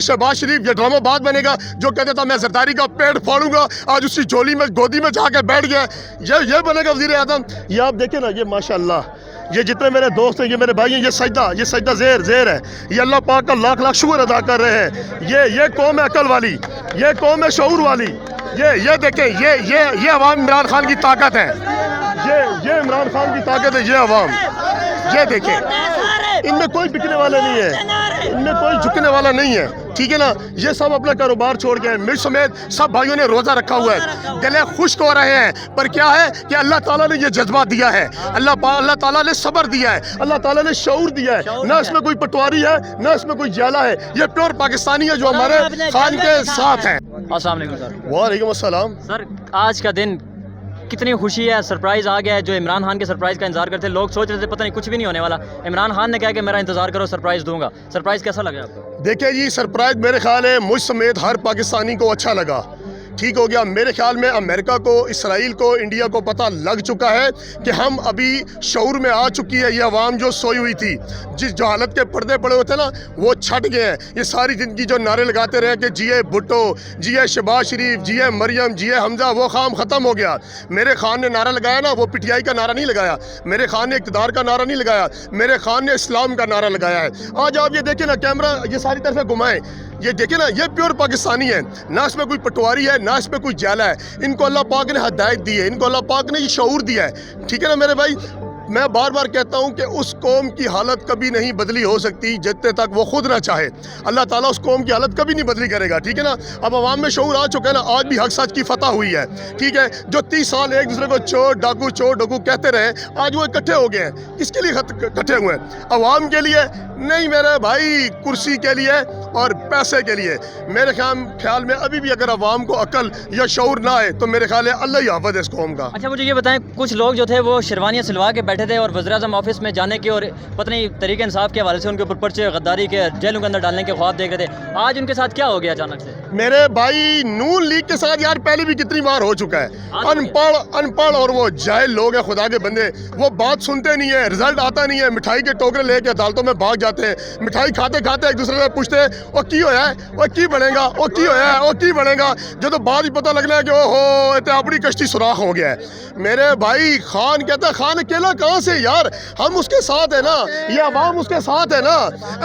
शहबाज शरीफ ये ड्रामाबाज बनेगा जो कहता था मैं जरदारी का पेड़ फाड़ूंगा, आज उसकी झोली में गोदी में जाके बैठ गया, ये बनेगा वज़ीर आज़म। ये आप देखें ना, ये माशाल्लाह, ये जितने मेरे दोस्त हैं, ये मेरे भाई हैं, ये सजदा ज़ेर है। ये अल्लाह पाक का लाख लाख शुक्र अदा कर रहे हैं। ये कौम है अकल वाली, ये कौम है शऊर वाली। ये देखें, ये अवाम इमरान खान की ताकत है, ये इमरान खान की ताकत है, ये अवाम। ये देखें, इनमें कोई बिकने वाला नहीं है, इनमें कोई झुकने वाला नहीं है, ठीक है ना। ये सब अपना कारोबार छोड़ के, मिर्च समेत सब भाइयों ने रोज़ा रखा हुआ है, गले खुश्क हो रहे हैं। पर क्या है कि अल्लाह ताला ने ये जज्बा दिया है, अल्लाह ताला ने सब्र दिया है, अल्लाह ताला ने शऊर दिया है। ना इसमें कोई पटवारी है, ना इसमें कोई जाला है, ये प्योर पाकिस्तानी है जो हमारे खान के साथ है। अस्सलाम वालेकुम सर। वालेकुम अस्सलाम। सर आज का दिन कितनी खुशी है, सरप्राइज़ आ गया है। जो इमरान खान के सरप्राइज़ का इंतजार करते लोग सोच रहे थे पता नहीं कुछ भी नहीं होने वाला, इमरान खान ने कहा कि मेरा इंतजार करो, सरप्राइज़ दूंगा। सरप्राइज़ कैसा लगा आपको? देखिए जी, सरप्राइज़ मेरे ख्याल है मुझ समेत हर पाकिस्तानी को अच्छा लगा, ठीक हो गया। मेरे ख्याल में अमेरिका को, इसराइल को, इंडिया को पता लग चुका है कि हम अभी शऊर में आ चुकी है। ये अवाम जो सोई हुई थी, जिस जो हालत के पर्दे पड़े हुए थे ना, वो छट गए हैं। ये सारी ज़िंदगी जो नारे लगाते रहे कि जिए भुट्टो, जिए शहबाज शरीफ, जिए मरियम, जिए हमजा, वो काम ख़त्म हो गया। मेरे खान ने नारा लगाया ना, वो पीटीआई का नारा नहीं लगाया, मेरे खान ने इक़्तिदार का नारा नहीं लगाया, मेरे खान ने इस्लाम का नारा लगाया है। आज आप ये देखें ना, कैमरा ये सारी तरफ घुमाएं, ये देखें ना, ये प्योर पाकिस्तानी है, ना इसमें कोई पटवारी है, ना इसमें कोई जाला है। इनको अल्लाह पाक ने हदायत दी है, इनको अल्लाह पाक ने ये शऊर दिया है, ठीक है ना मेरे भाई। मैं बार बार कहता हूँ कि उस कौम की हालत कभी नहीं बदली हो सकती जब तक वो खुद ना चाहे। अल्लाह ताला उस कौम की हालत कभी नहीं बदली करेगा, ठीक है ना। अब अवाम में शऊर आ चुका है ना, आज भी हक सच की फतह हुई है, ठीक है। जो 30 साल एक दूसरे को चोर डाकू कहते रहे, आज वो इकट्ठे हो गए हैं। किसके लिए इकट्ठे हुए हैं? अवाम के लिए नहीं मेरे भाई, कुर्सी के लिए और पैसे के लिए। मेरे ख्याल में अभी भी अगर अवाम को अकल या शऊर ना आए तो मेरे ख्याल है अल्लाह ही हाफ़िज़ है इस कौम का। अच्छा मुझे ये बताएं, कुछ लोग जो थे वो शेरवानियाँ सिलवा के बैठे थे और वज़ीर-ए-आज़म ऑफिस में जाने के और पता नहीं तरीके इंसाफ के हवाले से उनके ऊपर पर्चे गद्दारी के, जेलों के अंदर डालने के ख्वाब देख रहे थे। आज उनके साथ क्या हो गया अचानक से? मेरे भाई नून लीग के साथ यार पहले भी कितनी बार हो चुका है। अनपढ़ और वो जाहिल लोग हैं, खुदा के बंदे, वो बात सुनते नहीं है, रिजल्ट आता नहीं है, मिठाई के टोकरे लेके अदालतों में भाग जाते हैं। मिठाई खाते खाते एक दूसरे से पूछते हैं वो की होया है, वो की बनेगा, वो की होया है, वो की बनेगा। जो तो बाद ही पता लगना है कि ओहो इतने अपनी कश्ती सुराख हो गया है। मेरे भाई खान कहता है, खान अकेला कहाँ से यार, हम उसके साथ है ना, ये अवाम उसके साथ है ना।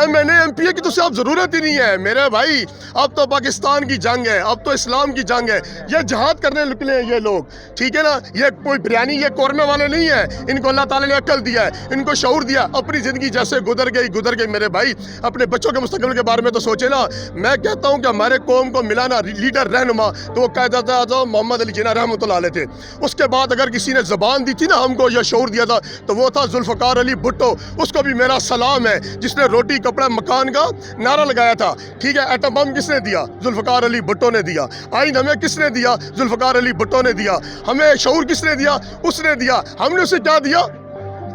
MNA MPA की तो सिर्फ ज़रूरत ही नहीं है मेरे भाई। अब तो पाकिस्तान की जंग है, अब तो इस्लाम की जंग है, ये जहाद करने निकले हैं ये लोग, ठीक है ना। ये कोई बिरयानी ये कौरमे वाले नहीं है, इनको अल्लाह ताला ने अक्ल दिया है, इनको शऊर दिया। अपनी ज़िंदगी जैसे गुजर गई मेरे भाई, अपने बच्चों के मुस्तकबिल के बारे में तो सोचे ना। मैं कहता हूँ कि हमारे कौम को मिला ना लीडर रहनुमा, तो वो कहता मोहम्मद अली जिन्ना रहमतुल्लाह अलैह थे। उसके बाद अगर किसी ने ज़बान दी थी ना हमको, या शऊर दिया था, तो वो था जुल्फ़कार अली भुट्टो। उसको भी मेरा सलाम है, जिसने रोटी कपड़ा मकान का नारा लगाया था, ठीक है। एटम बम किसने दिया? जुल्फ़कार अली भुट्टो ने दिया। आइन हमें किसने दिया? जुल्फ़कार अली भुट्टो ने दिया। हमें शऊर किसने दिया? उसने दिया। हमने उसे क्या दिया?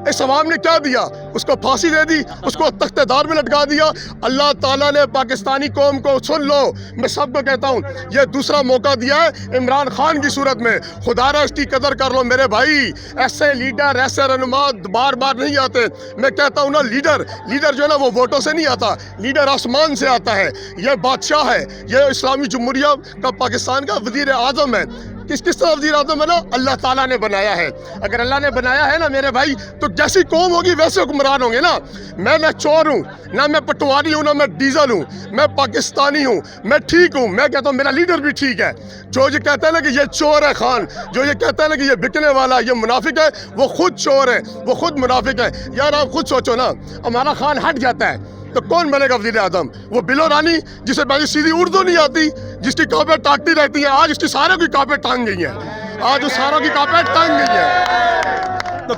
इस अवाम ने क्या दिया? उसको फांसी दे दी, उसको तख्तेदार में लटका दिया। अल्लाह ताला ने पाकिस्तानी कौम को, सुन लो, मैं सबको कहता हूँ, ये दूसरा मौका दिया है इमरान खान की सूरत में। खुदारा इसकी कदर कर लो मेरे भाई। ऐसे लीडर, ऐसे रहनुमा बार बार नहीं आते। मैं कहता हूँ ना, लीडर जो है ना, वो वोटों से नहीं आता, लीडर आसमान से आता है। ये बादशाह है, ये इस्लामी जमहूरिया का पाकिस्तान का वज़ीर आज़म है। किस तरह वज़ीर आज़म है ना, अल्लाह ताला ने बनाया है। अगर अल्लाह ने बनाया है ना मेरे भाई, तो जैसी कौम होगी वैसे हुक्मरान होंगे ना। मैं ना चोर हूँ, ना मैं पटवारी हूँ, ना मैं डीजल हूँ, मैं पाकिस्तानी हूँ, मैं ठीक हूँ। मैं कहता हूँ मेरा लीडर भी ठीक है। जो ये कहता है ना कि ये चोर है खान, जो ये कहता है ना कि ये बिकने वाला, ये मुनाफिक है, वो खुद चोर है, वो खुद मुनाफिक है। यार आप खुद सोचो ना, हमारा खान हट जाता है तो कौन बनेगा वज़ीर आज़म? वो बिलो रानी जिसे पहले सीधी उर्दू नहीं आती, जिसकी कापे टांगती रहती है, आज उसकी सारों की कापे टांग गई हैं, आज उस सारों की कापे टांग गई हैं। तो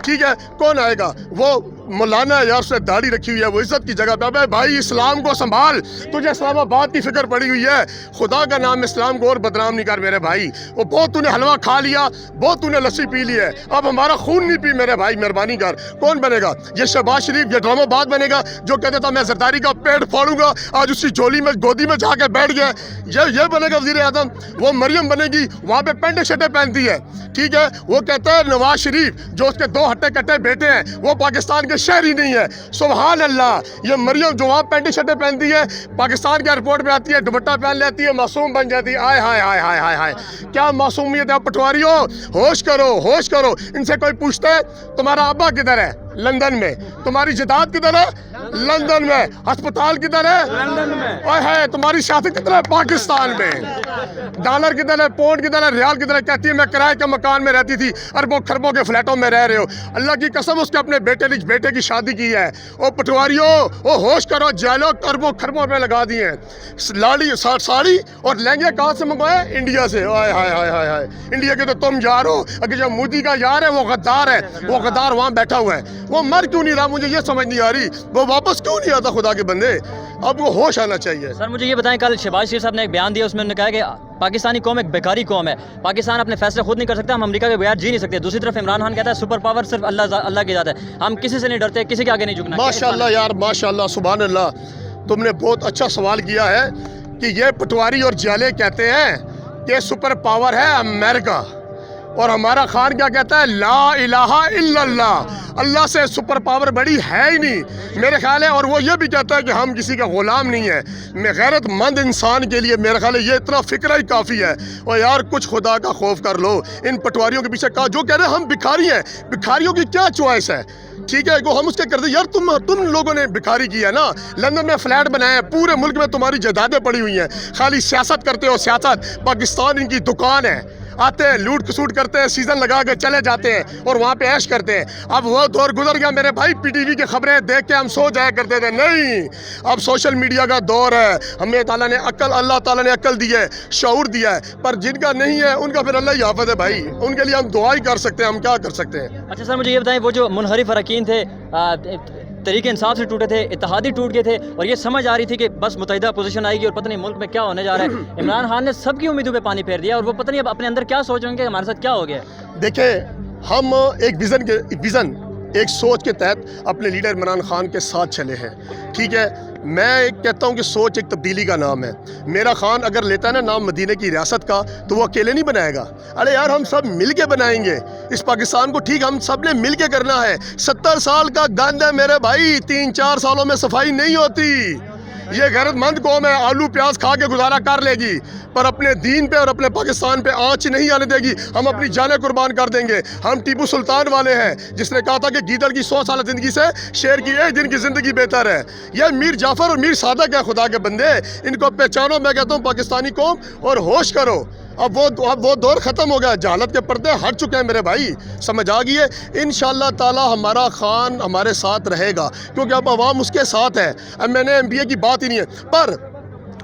ठीक है, कौन आएगा? वो मौलाना है यार, उसने दाढ़ी रखी हुई है, वो इज्जत की जगह पे। अबे भाई इस्लाम को संभाल, तुझे इस्लामाबाद की फिक्र पड़ी हुई है। खुदा का नाम इस्लाम को और बदनाम नहीं कर मेरे भाई। वो बहुत तूने हलवा खा लिया, बहुत तूने लस्सी पी ली है, अब हमारा खून नहीं पी मेरे भाई, मेहरबानी कर। कौन बनेगा? ये शहबाज शरीफ ये ड्रामाबाज बनेगा जो कहता था मैं जरदारी का पेड़ फाड़ूंगा, आज उसकी झोली में गोदी में जाके बैठ गया, ये बनेगा वज़ीर आज़म। वो मरियम बनेगी, वहाँ पे पेंट शर्टें पहनती है, ٹھیک ہے. وہ کہتا ہے نواز شریف جو اس کے 2 ہٹے کٹے بیٹے ہیں وہ پاکستان کے شہری نہیں ہے. سبحان اللہ. یہ مریم جو وہاں پینٹی شرٹیں پہنتی ہے پاکستان کے ایئرپورٹ پہ آتی ہے دوپٹہ پہن لیتی ہے معصوم بن جاتی ہے. آئے ہائے ہائے ہائے ہائے ہائے کیا معصومیت ہے. پٹواریوں ہوش کرو ہوش کرو. ان سے کوئی پوچھتا ہے تمہارا ابا کدھر ہے؟ لندن میں. تمہاری جداد کدھر ہے؟ لندن میں. ہسپتال کدھر ہے؟ لندن میں. اوہ ہے تمہاری سیاست کدھر ہے؟ پاکستان میں. ڈالر کدھر ہے؟ پونڈ کدھر ہے؟ ریال کدھر ہے؟ کہتی ہے میں کرائے کے مکان میں رہتی تھی اربوں کھربوں کے فلیٹوں میں رہ رہے ہو. اللہ کی قسم اس کے اپنے بیٹے کی شادی کی ہے. او پٹواریوں او ہوش کرو. جیلوں اربوں کھربوں پہ لگا دیے ہیں. لاڑی ساڑی اور لہنگے کہاں سے منگوائے؟ انڈیا سے. ہائے ہائے ہائے ہائے ہائے. انڈیا کے تو تم یار ہو. اگر جو مودی کا یار ہے وہ غدار ہے. وہ غدار وہاں بیٹھا ہوا ہے. وہ مر کیوں نہیں رہا مجھے یہ سمجھ نہیں آ رہی. وہ واپس کیوں نہیں آتا خدا کے بندے. اب وہ ہوش آنا چاہیے. سر مجھے یہ بتائیں کل شہباز شریف صاحب نے ایک بیان دیا اس میں انہوں نے کہا کہ پاکستانی قوم ایک بیکاری قوم ہے. پاکستان اپنے فیصلے خود نہیں کر سکتا. ہم امریکہ کے بغیر جی نہیں سکتے. دوسری طرف عمران خان کہتا ہے سپر پاور صرف اللہ کی ذات ہے. ہم کسی سے نہیں ڈرتے کسی کے آگے نہیں جھکنا. ماشاء اللہ یار ماشاء اللہ سبحان اللہ. تم نے بہت اچھا سوال کیا ہے کہ یہ پٹواری اور جالے کہتے ہیں کہ سپر پاور ہے امریکہ اور ہمارا خان کیا کہتا ہے لا الہ الا اللہ. اللہ سے سپر پاور بڑی ہے ہی نہیں میرے خیال ہے. اور وہ یہ بھی کہتا ہے کہ ہم کسی کا غلام نہیں ہیں. میں غیرت مند انسان کے لیے میرے خیال ہے یہ اتنا فکرہ ہی کافی ہے. اور یار کچھ خدا کا خوف کر لو. ان پٹواریوں کے پیچھے جو کہہ رہے ہیں ہم بھکاری ہیں. بھکاریوں کی کیا چوائس ہے؟ ٹھیک ہے وہ ہم اس کے کرتے یار تم لوگوں نے بھکاری کیا نا. لندن میں فلیٹ بنائے ہیں. پورے ملک میں تمہاری جائیدادیں پڑی ہوئی ہیں. خالی سیاست کرتے ہو سیاست. پاکستان ان کی دکان ہے. آتے ہیں لوٹ کسوٹ کرتے ہیں سیزن لگا کے چلے جاتے ہیں اور وہاں پہ عیش کرتے ہیں. اب وہ دور گزر گیا میرے بھائی. پی ٹی وی کی خبریں دیکھ کے ہم سو جایا کرتے تھے. نہیں اب سوشل میڈیا کا دور ہے. ہمیں اللہ تعالیٰ نے عقل دی ہے شعور دیا ہے. پر جن کا نہیں ہے ان کا پھر اللہ ہی حافظ ہے بھائی. ان کے لیے ہم دعا ہی کر سکتے ہیں. ہم کیا کر سکتے ہیں. اچھا سر مجھے یہ بتائیں وہ جو منحرف اراکین تھے تحریک انصاف سے ٹوٹے تھے اتحادی ٹوٹ گئے تھے اور یہ سمجھ آ رہی تھی کہ بس متحدہ پوزیشن آئے گی اور پتہ نہیں ملک میں کیا ہونے جا رہا ہے. عمران خان نے سب کی امیدوں پہ پانی پھیر دیا اور وہ پتہ نہیں اب اپنے اندر کیا سوچ رہے ہیں کہ ہمارے ساتھ کیا ہو گیا. دیکھیں ہم ایک ایک سوچ کے تحت اپنے لیڈر عمران خان کے ساتھ چلے ہیں. ٹھیک ہے میں کہتا ہوں کہ سوچ ایک تبدیلی کا نام ہے. میرا خان اگر لیتا ہے نا نام مدینہ کی ریاست کا تو وہ اکیلے نہیں بنائے گا. ارے یار ہم سب مل کے بنائیں گے اس پاکستان کو. ٹھیک ہم سب نے مل کے کرنا ہے. 70 سال کا گند ہے میرے بھائی. 3-4 سالوں میں صفائی نہیں ہوتی. یہ غیرت مند قوم ہے آلو پیاز کھا کے گزارا کر لے گی پر اپنے دین پہ اور اپنے پاکستان پہ آنچ نہیں آنے دے گی. ہم اپنی جانیں قربان کر دیں گے. ہم ٹیپو سلطان والے ہیں جس نے کہا تھا کہ گیدڑ کی 100 سالہ زندگی سے شیر کی 1 دن کی زندگی بہتر ہے. یہ میر جعفر اور میر صادق ہے خدا کے بندے. ان کو پہچانو. میں کہتا ہوں پاکستانی قوم اور ہوش کرو. اب وہ دور ختم ہو گیا. جہالت کے پردے ہٹ چکے ہیں میرے بھائی. سمجھ آ گئی ہے. انشاءاللہ تعالی ہمارا خان ہمارے ساتھ رہے گا کیونکہ اب عوام اس کے ساتھ ہے. اب میں نے MBA کی بات ہی نہیں ہے پر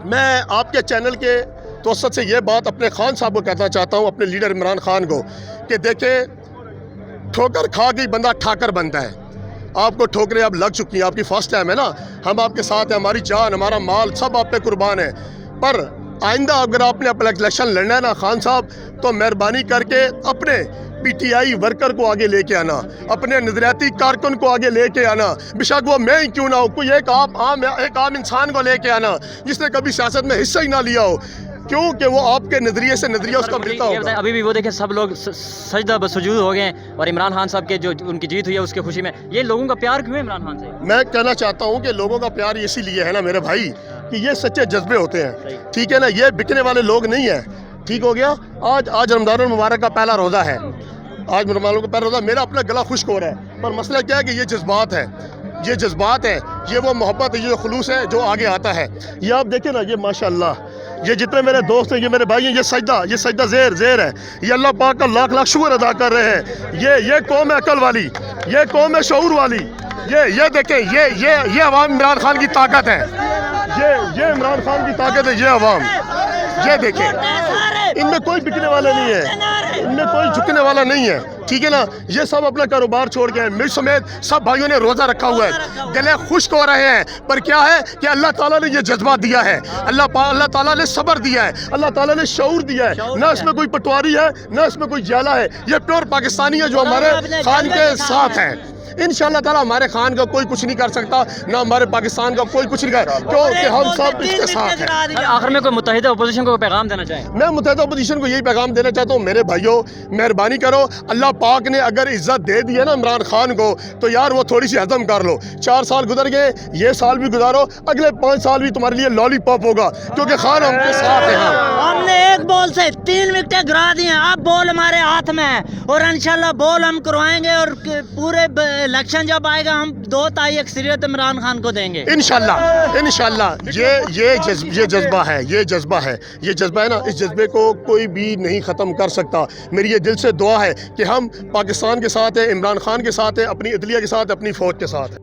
میں آپ کے چینل کے توسط سے یہ بات اپنے خان صاحب کو کہنا چاہتا ہوں اپنے لیڈر عمران خان کو کہ دیکھیں ٹھوکر کھا کے بندہ ٹھاکر بنتا ہے. آپ کو ٹھوکریں اب لگ چکی ہیں. آپ کی فرسٹ ٹائم ہے نا. ہم آپ کے ساتھ ہیں. ہماری جان ہمارا مال سب آپ پہ قربان ہے. پر آئندہ اگر آپ نے اپنا الیکشن لڑنا ہے نا خان صاحب تو مہربانی کر کے اپنے PTI ورکر کو آگے لے کے آنا. اپنے نظریاتی کارکن کو آگے لے کے آنا. بشک وہ میں ہی کیوں نہ ہو. کوئی ایک عام انسان کو لے کے آنا جس نے کبھی سیاست میں حصہ ہی نہ لیا ہو کیونکہ وہ آپ کے نظریے سے نظریہ اس کا ملتا ہوگا. ابھی بھی وہ دیکھیں سب لوگ سجدہ بسجود ہو گئے ہیں اور عمران خان صاحب کے جو ان کی جیت ہوئی ہے اس کی خوشی میں یہ لوگوں کا پیار کیوں ہے عمران خان سے؟ میں کہنا چاہتا ہوں کہ لوگوں کا پیار اسی لیے ہے نا میرے بھائی کہ یہ سچے جذبے ہوتے ہیں. ٹھیک ہے نا. یہ بکنے والے لوگ نہیں ہیں. ٹھیک ہو گیا. آج رمضان المبارک کا پہلا روزہ ہے. آج رمضان کا پہلا روزہ. میرا اپنا گلا خشک ہو رہا ہے پر مسئلہ کیا ہے کہ یہ جذبات ہے. یہ جذبات ہے. یہ وہ محبت ہے. یہ خلوص ہے جو آگے آتا ہے. یہ آپ دیکھیں نا. یہ ماشاءاللہ یہ جتنے میرے دوست ہیں یہ میرے بھائی ہیں. یہ سجدہ زیر ہے. یہ اللہ پاک کا لاکھ شکر ادا کر رہے ہیں. یہ قوم ہے عقل والی. یہ قوم ہے شعور والی. یہ دیکھیں یہ عوام عمران خان کی طاقت ہے. یہ عمران خان کی طاقت ہے. یہ عوام یہ دیکھیں ان میں کوئی بکنے والا نہیں ہے. ان میں کوئی جھکنے والا نہیں ہے. ٹھیک ہے نا. یہ سب اپنا کاروبار چھوڑ کے مجھ سمیت سب بھائیوں نے روزہ رکھا ہوا ہے. گلے خشک ہو رہے ہیں پر کیا ہے کہ اللہ تعالیٰ نے یہ جذبہ دیا ہے. اللہ تعالیٰ نے صبر دیا ہے. اللہ تعالیٰ نے شعور دیا ہے. نہ اس میں کوئی پٹواری ہے نہ اس میں کوئی جالا ہے. یہ پیور پاکستانی ہے جو ہمارے خان کے ساتھ ہیں. इंशाअल्लाह ताला हमारे खान का कोई कुछ नहीं कर सकता, ना हमारे पाकिस्तान का कोई कुछ नहीं कर, क्योंकि हम सब इसके साथ हैं। सर, आखिर में कोई मुत्तहिदा अपोजिशन को पैगाम देना चाहें? मैं मुत्तहिदा अपोजिशन को यही पैगाम देना चाहता हूँ, मेरे भाइयों मेहरबानी करो, अल्लाह पाक ने अगर इज्जत दे दी है ना इमरान खान को, तो यार वो थोड़ी सी हजम कर लो। 4 साल गुजर गए, ये साल भी गुजारो, अगले 5 साल भी तुम्हारे लिए लॉलीपॉप होगा, क्योंकि खान हमके साथ है। हमने एक बॉल से 3 विकेटें गिरा दी हैं, अब बॉल हमारे हाथ में है और इंशाल्लाह बॉल हम करवाएंगे और पूरे इलेक्शन जब आएगा हम 2 ताई अक्सरियत इमरान खान को देंगे इंशाल्लाह इंशाल्लाह। ये जज्बा है, ये जज्बा है, ये जज्बा है ना, इस जज्बे को कोई भी नहीं ख़त्म कर सकता। मेरी ये दिल से दुआ है कि हम पाकिस्तान के साथ हैं, इमरान खान के साथ हैं, अपनी अदलिया के साथ, अपनी फ़ौज के साथ हैं।